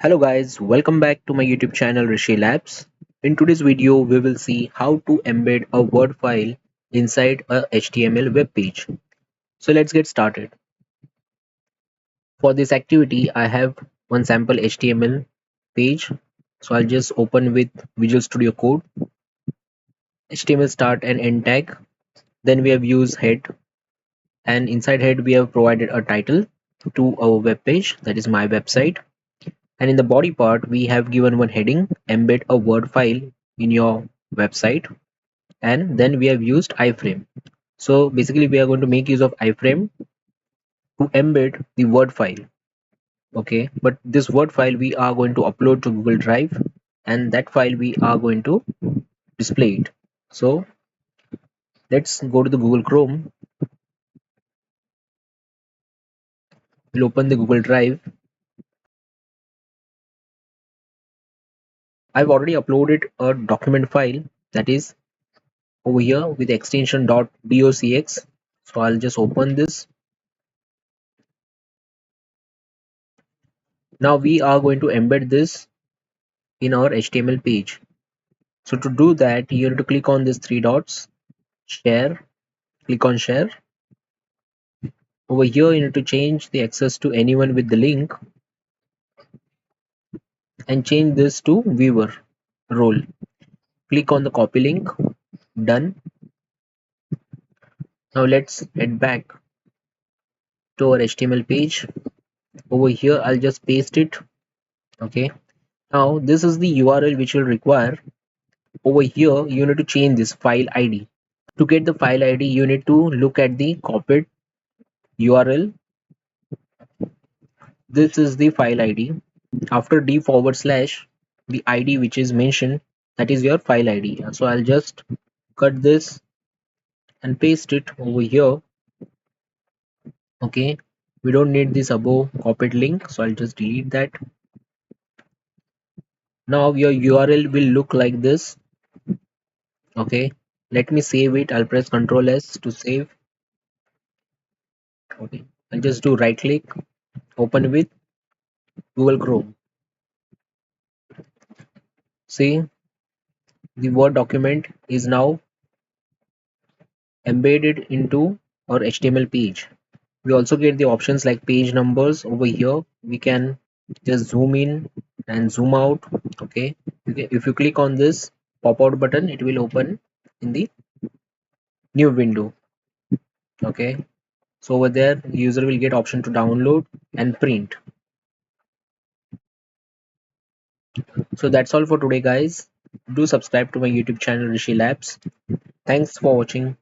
Hello guys, welcome back to my YouTube channel Rishi Labs. In today's video, we will see how to embed a Word file inside a HTML web page. So let's get started. For this activity, I have one sample HTML page. So I'll just open with Visual Studio Code, HTML start and end tag. Then we have used head, and inside head we have provided a title to our web page, that is my website. And in the body part, we have given one heading, embed a Word file in your website. And then we have used iframe. So basically we are going to make use of iframe to embed the Word file. Okay, but this Word file we are going to upload to Google Drive, and that file we are going to display it. So let's go to the Google Chrome. We'll open the Google Drive. I've already uploaded a document file that is over here with the extension .docx. So I'll just open this. Now we are going to embed this in our HTML page. So to do that, you have to click on these three dots, share, click on share. Over here, you need to change the access to anyone with the link and change this to viewer role. Click on the copy link, done. Now let's head back to our HTML page. Over here, I'll just paste it. Okay. Now this is the URL which you'll require. Over here, you need to change this file ID. To get the file ID, you need to look at the copied URL. This is the file ID. After d / the ID which is mentioned, that is your file ID. So I'll just cut this and paste it over here. Okay, we don't need this above copied link, so I'll just delete that. Now your URL will look like this. Okay, let me save it. I'll press Ctrl S to save. Okay, I'll just do right click, open with Google Chrome. See, the Word document is now embedded into our HTML page. We also get the options like page numbers over here. We can just zoom in and zoom out. Okay, if you click on this pop out button, it will open in the new window. Okay, so over there the user will get option to download and print. So that's all for today guys. Do subscribe to my YouTube channel Rishi Labs. Thanks for watching.